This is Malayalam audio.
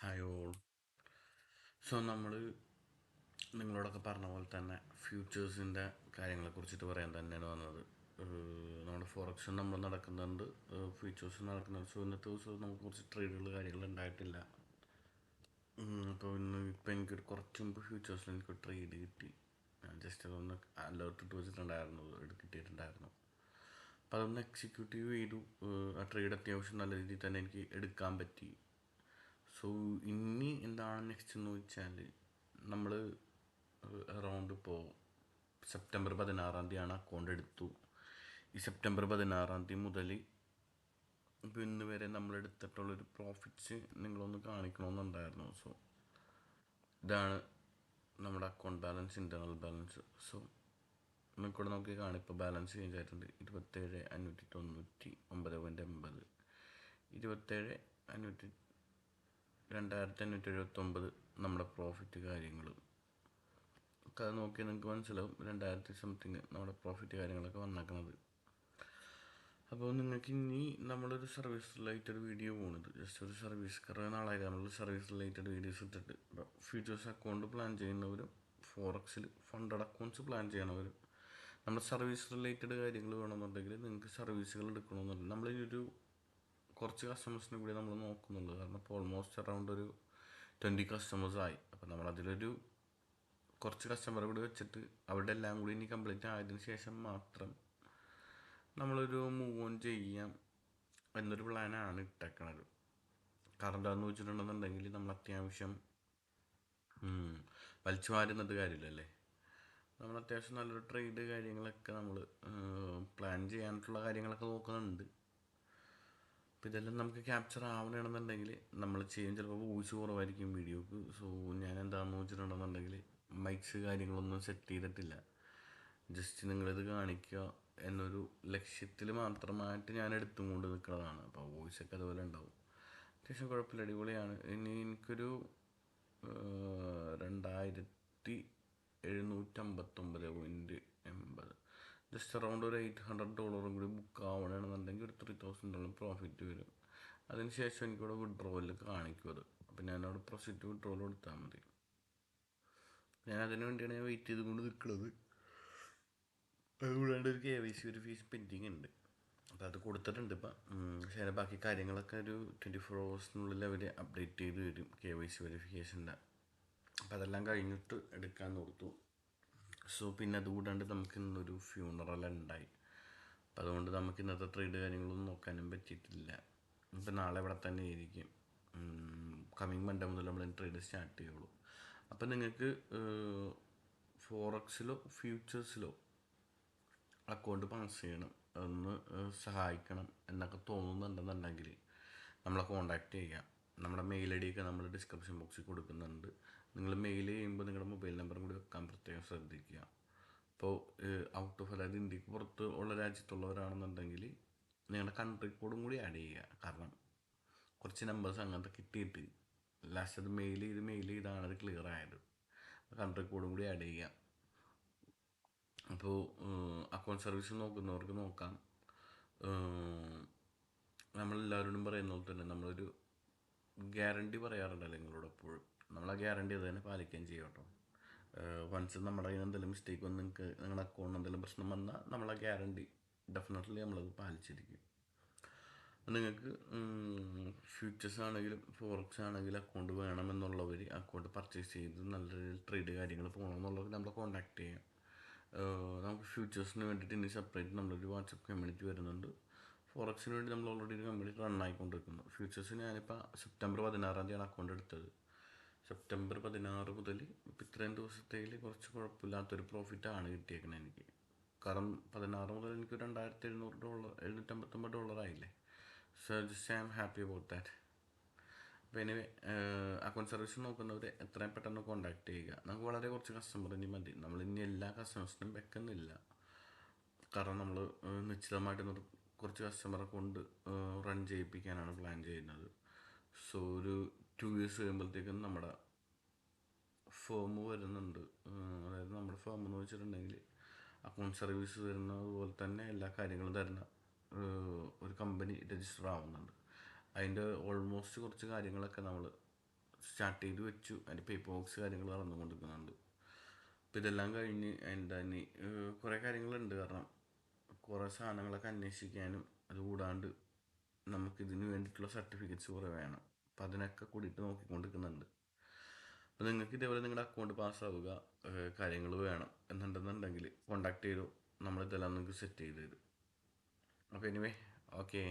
Hi all. സോ നമ്മൾ നിങ്ങളോടൊക്കെ പറഞ്ഞ പോലെ തന്നെ ഫ്യൂച്ചേഴ്സിൻ്റെ കാര്യങ്ങളെക്കുറിച്ചിട്ട് പറയാൻ തന്നെയാണ് വന്നത്. നമ്മുടെ ഫോറക്ഷൻ നമ്മൾ നടക്കുന്നുണ്ട്, ഫ്യൂച്ചേഴ്സ് നടക്കുന്നുണ്ട്. സോ ഇന്നത്തെ ദിവസം നമുക്ക് കുറച്ച് ട്രേഡുകൾ കാര്യങ്ങൾ ഉണ്ടായിട്ടില്ല. അപ്പോൾ ഇപ്പം എനിക്കൊരു കുറച്ച് മുമ്പ് ഫ്യൂച്ചേഴ്സിൽ എനിക്ക് ട്രേഡ് കിട്ടി. ഞാൻ ജസ്റ്റ് അതൊന്ന് അലേർട്ട് ഇട്ട് വെച്ചിട്ടുണ്ടായിരുന്നു, കിട്ടിയിട്ടുണ്ടായിരുന്നു. അപ്പോൾ അതൊന്ന് എക്സിക്യൂട്ടീവ് ചെയ്തു. ആ ട്രേഡ് അത്യാവശ്യം നല്ല രീതിയിൽ തന്നെ എനിക്ക് എടുക്കാൻ പറ്റി. സോ ഇനി എന്താണ് നെക്സ്റ്റ് എന്ന് വെച്ചാൽ നമ്മൾ അറൗണ്ട് ഇപ്പോൾ സെപ്റ്റംബർ 16 തീയതിയാണ് അക്കൗണ്ട് എടുത്തു. ഈ സെപ്റ്റംബർ 16 മുതൽ ഇപ്പോൾ ഇന്ന് വരെ നമ്മൾ എടുത്തിട്ടുള്ളൊരു പ്രോഫിറ്റ്സ് നിങ്ങളൊന്ന് കാണിക്കണമെന്നുണ്ടായിരുന്നു. സോ ഇതാണ് നമ്മുടെ account balance, internal balance. So നിങ്ങൾക്കൂടെ നോക്കി കാണാം. ഇപ്പോൾ ബാലൻസ് ചേഞ്ച് ആയിട്ടുണ്ട്. 27,599.80, 27,2,579 നമ്മുടെ പ്രോഫിറ്റ് കാര്യങ്ങൾ ഒക്കെ അത് നോക്കിയാൽ നിങ്ങൾക്ക് മനസ്സിലാവും. 2000 സംതിങ് നമ്മുടെ പ്രോഫിറ്റ് കാര്യങ്ങളൊക്കെ വന്നേക്കുന്നത്. അപ്പോൾ നിങ്ങൾക്ക് ഇനി നമ്മളൊരു സർവീസ് റിലേറ്റഡ് വീഡിയോ പോകുന്നത് ജസ്റ്റ് ഒരു സർവീസ്, കുറേ നാളായി നമ്മൾ സർവീസ് റിലേറ്റഡ് വീഡിയോസ് ഇട്ടിട്ട്. ഫ്യൂച്ചേഴ്സ് അക്കൗണ്ട് പ്ലാൻ ചെയ്യുന്നവരും ഫോറക്സിൽ ഫണ്ടഡ് അക്കൗണ്ട്സ് പ്ലാൻ ചെയ്യണവരും നമ്മുടെ സർവീസ് റിലേറ്റഡ് കാര്യങ്ങൾ വേണമെന്നുണ്ടെങ്കിൽ, നിങ്ങൾക്ക് സർവീസുകൾ എടുക്കണമെന്നുണ്ടെങ്കിൽ നമ്മളൊരു കുറച്ച് കസ്റ്റമേഴ്സിനെ കൂടി നമ്മൾ നോക്കുന്നുള്ളൂ. കാരണം ഇപ്പോൾ ഓൾമോസ്റ്റ് അറൗണ്ട് ഒരു 20 കസ്റ്റമേഴ്സായി. അപ്പോൾ നമ്മളതിലൊരു കുറച്ച് കസ്റ്റമറെ കൂടി വെച്ചിട്ട് അവരുടെ എല്ലാം കൂടി ഇനി കംപ്ലീറ്റ് ആയതിനു ശേഷം മാത്രം നമ്മളൊരു മൂവ് ഓൺ ചെയ്യാം എന്നൊരു പ്ലാനാണ് ഇട്ടേക്കണത്. കാരണം എന്താണെന്ന് വെച്ചിട്ടുണ്ടെന്നുണ്ടെങ്കിൽ നമ്മൾ അത്യാവശ്യം വലിച്ചു മാറുന്നത് കാര്യമില്ലല്ലേ. നമ്മൾ അത്യാവശ്യം നല്ലൊരു ട്രേഡ് കാര്യങ്ങളൊക്കെ നമ്മൾ പ്ലാൻ ചെയ്യാനായിട്ടുള്ള കാര്യങ്ങളൊക്കെ നോക്കുന്നുണ്ട്. അപ്പോൾ ഇതെല്ലാം നമുക്ക് ക്യാപ്ചർ ആവണമെന്നുണ്ടെങ്കിൽ നമ്മൾ ചെയ്യും. ചിലപ്പോൾ വോയിസ് കുറവായിരിക്കും വീഡിയോക്ക്. സോ ഞാൻ എന്താണെന്ന് വെച്ചിട്ടുണ്ടെന്നുണ്ടെങ്കിൽ മൈക്സ് കാര്യങ്ങളൊന്നും സെറ്റ് ചെയ്തിട്ടില്ല. ജസ്റ്റ് നിങ്ങളിത് കാണിക്കുക എന്നൊരു ലക്ഷ്യത്തിൽ മാത്രമായിട്ട് ഞാൻ എടുത്തും കൊണ്ട് നിൽക്കുന്നതാണ്. അപ്പോൾ വോയിസൊക്കെ അതുപോലെ ഉണ്ടാവും. അത്യാവശ്യം കുഴപ്പമില്ല, അടിപൊളിയാണ്. ഇനി എനിക്കൊരു 2,759.80, ജസ്റ്റ് അറൗണ്ട് ഒരു $800 കൂടി ബുക്ക് ആവണമെന്നുണ്ടെങ്കിൽ ഒരു $3,000 പ്രോഫിറ്റ് വരും. അതിനുശേഷം എനിക്കിവിടെ വിഡ്രോവൽ കാണിക്കും അത്. അപ്പോൾ ഞാനവിടെ പ്രൊസീഡ് വിഡ്രോവൽ കൊടുത്താൽ മതി. ഞാൻ അതിന് വേണ്ടിയാണ് ഞാൻ വെയിറ്റ് ചെയ്തുകൊണ്ട് നിൽക്കുന്നത്. അതുകൂടാണ്ട് ഒരു KYC വെരിഫിക്കേഷൻ പെൻഡിങ് ഉണ്ട്. അപ്പോൾ അത് കൊടുത്തിട്ടുണ്ട് ഇപ്പം. പക്ഷേ അതിൻ്റെ ബാക്കി കാര്യങ്ങളൊക്കെ ഒരു 24 hours അവർ അപ്ഡേറ്റ് ചെയ്ത് വരും, KYC വെരിഫിക്കേഷൻ്റെ. അപ്പോൾ അതെല്ലാം കഴിഞ്ഞിട്ട് എടുക്കാൻ ഓർത്തു. സോ പിന്നെ അതുകൂടാണ്ട് നമുക്ക് ഇന്നൊരു ഫ്യൂണറൽ ഉണ്ടായി. അപ്പം അതുകൊണ്ട് നമുക്ക് ഇന്നത്തെ ട്രേഡ് കാര്യങ്ങളൊന്നും നോക്കാനും പറ്റിയിട്ടില്ല. ഇപ്പം നാളെ ഇവിടെ തന്നെ ആയിരിക്കും. കമ്മിങ് മൺഡേ മുതൽ നമ്മൾ ട്രേഡ് സ്റ്റാർട്ട് ചെയ്യുള്ളൂ. അപ്പം നിങ്ങൾക്ക് ഫോറക്സിലോ ഫ്യൂച്ചേഴ്സിലോ അക്കൗണ്ട് പാസ് ചെയ്യണം, ഒന്ന് സഹായിക്കണം എന്നൊക്കെ തോന്നുന്നുണ്ടെന്നുണ്ടെങ്കിൽ നമ്മളെ കോൺടാക്റ്റ് ചെയ്യാം. നമ്മുടെ മെയിൽ ID ഒക്കെ നമ്മൾ ഡിസ്ക്രിപ്ഷൻ ബോക്സിൽ കൊടുക്കുന്നുണ്ട്. നിങ്ങൾ മെയിൽ ചെയ്യുമ്പോൾ നിങ്ങളുടെ മൊബൈൽ നമ്പറും കൂടി വെക്കാൻ പ്രത്യേകം ശ്രദ്ധിക്കുക. ഇപ്പോൾ ഔട്ട് ഓഫ്, അതായത് ഇന്ത്യക്ക് പുറത്ത് ഉള്ള രാജ്യത്തുള്ളവരാണെന്നുണ്ടെങ്കിൽ നിങ്ങളുടെ കൺട്രി കോഡും കൂടി ആഡ് ചെയ്യുക. കാരണം കുറച്ച് നമ്പേഴ്സ് അങ്ങനത്തെ കിട്ടിയിട്ട് ലാസ്റ്റ് അത് മെയിൽ ചെയ്താണ് അത് ക്ലിയർ ആയത്. കൺട്രി കോഡും കൂടി ആഡ് ചെയ്യുക. അപ്പോൾ അക്കൗണ്ട് സർവീസ് നോക്കുന്നവർക്ക് നോക്കാം. നമ്മളെല്ലാവരോടും പറയുന്ന പോലെ തന്നെ നമ്മളൊരു ഗ്യാരണ്ടി പറയാറുണ്ടല്ലോ നിങ്ങളോട് എപ്പോഴും. നമ്മൾ ആ ഗ്യാരണ്ടി അത് തന്നെ പാലിക്കുകയും ചെയ്യും കേട്ടോ. വൺസ് നമ്മുടെ കയ്യിൽ എന്തെങ്കിലും മിസ്റ്റേക്ക് വന്ന് നിങ്ങളുടെ അക്കൗണ്ടിൽ എന്തെങ്കിലും പ്രശ്നം വന്നാൽ നമ്മളെ ഗ്യാരണ്ടി ഡെഫിനറ്റ്ലി നമ്മളത് പാലിച്ചിരിക്കും. നിങ്ങൾക്ക് ഫ്യൂച്ചേഴ്സ് ആണെങ്കിലും ഫോറക്സ് ആണെങ്കിലും അക്കൗണ്ട് വേണമെന്നുള്ളവർ അക്കൗണ്ട് പർച്ചേസ് ചെയ്ത് നല്ല രീതിയിൽ ട്രേഡ് കാര്യങ്ങൾ പോകണമെന്നുള്ളവർ നമ്മളെ കോൺടാക്ട് ചെയ്യാം. നമുക്ക് ഫ്യൂച്ചേഴ്സിന് വേണ്ടിയിട്ട് ഇനി സെപ്പറേറ്റ് നമ്മളൊരു വാട്സപ്പ് കമ്മ്യൂണിറ്റി വരുന്നുണ്ട്. ഫോറക്സിന് വേണ്ടി നമ്മൾ ഓൾറെഡി ഒരു കമ്മ്യൂണിറ്റി റൺ ആയിക്കൊണ്ടിരിക്കുന്നു. ഫ്യൂച്ചേഴ്സിന് ഞാനിപ്പോൾ സെപ്റ്റംബർ 16 അക്കൗണ്ട് എടുത്തത്. സെപ്റ്റംബർ 16 മുതൽ ഇപ്പം ഇത്രയും ദിവസത്തേൽ കുറച്ച് കുഴപ്പമില്ലാത്തൊരു പ്രോഫിറ്റാണ് കിട്ടിയേക്കുന്നത് എനിക്ക്. കാരണം 16 മുതൽ എനിക്ക് $2,700, $759 ആയില്ലേ. So just I am happy about that. അപ്പോൾ എനിവേ അക്കൗണ്ട് സർവീസ് നോക്കുന്നവർ എത്രയും പെട്ടെന്ന് കോൺടാക്ട് ചെയ്യുക. നമുക്ക് വളരെ കുറച്ച് കസ്റ്റമർ ഇനി മതി. നമ്മളിനി എല്ലാ കസ്റ്റമേഴ്സിനും വെക്കുന്നില്ല. കാരണം നമ്മൾ നിശ്ചിതമായിട്ട് കുറച്ച് കസ്റ്റമറെ കൊണ്ട് റൺ ചെയ്യിപ്പിക്കാനാണ് പ്ലാൻ ചെയ്യുന്നത്. സോ ഒരു 2 years കഴിയുമ്പോഴത്തേക്കും നമ്മുടെ ഫേം വരുന്നുണ്ട്. അതായത് നമ്മുടെ ഫേം എന്ന് വെച്ചിട്ടുണ്ടെങ്കിൽ അക്കൗണ്ട് സർവീസ് തരുന്നത് പോലെ തന്നെ എല്ലാ കാര്യങ്ങളും തരുന്ന ഒരു കമ്പനി രജിസ്റ്റർ ആവുന്നുണ്ട്. അതിൻ്റെ ഓൾമോസ്റ്റ് കുറച്ച് കാര്യങ്ങളൊക്കെ നമ്മൾ സ്റ്റാർട്ട് ചെയ്ത് വെച്ചു. അതിൻ്റെ പേപ്പർ വർക്ക്സ് കാര്യങ്ങൾ നടന്നുകൊണ്ടിരിക്കുന്നുണ്ട്. അപ്പോൾ ഇതെല്ലാം കഴിഞ്ഞ് എൻ്റെ ഇനി കുറേ കാര്യങ്ങളുണ്ട്. കാരണം കുറേ സാധനങ്ങളൊക്കെ അന്വേഷിക്കാനും അതുകൂടാണ്ട് നമുക്കിതിന് വേണ്ടിയിട്ടുള്ള സർട്ടിഫിക്കറ്റ്സ് കുറേ വേണം. അപ്പം അതിനൊക്കെ കൂടിയിട്ട് നോക്കിക്കൊണ്ടിരിക്കുന്നുണ്ട്. അപ്പോൾ നിങ്ങൾക്ക് ഇതേപോലെ നിങ്ങളുടെ അക്കൗണ്ട് പാസ്സാവുക, കാര്യങ്ങൾ വേണം എന്നുണ്ടെന്നുണ്ടെങ്കിൽ കോണ്ടാക്ട് ചെയ്തു, നമ്മളിതെല്ലാം നിങ്ങൾക്ക് സെറ്റ് ചെയ്ത് തരും. അപ്പോൾ എനിവേ ഓക്കെ.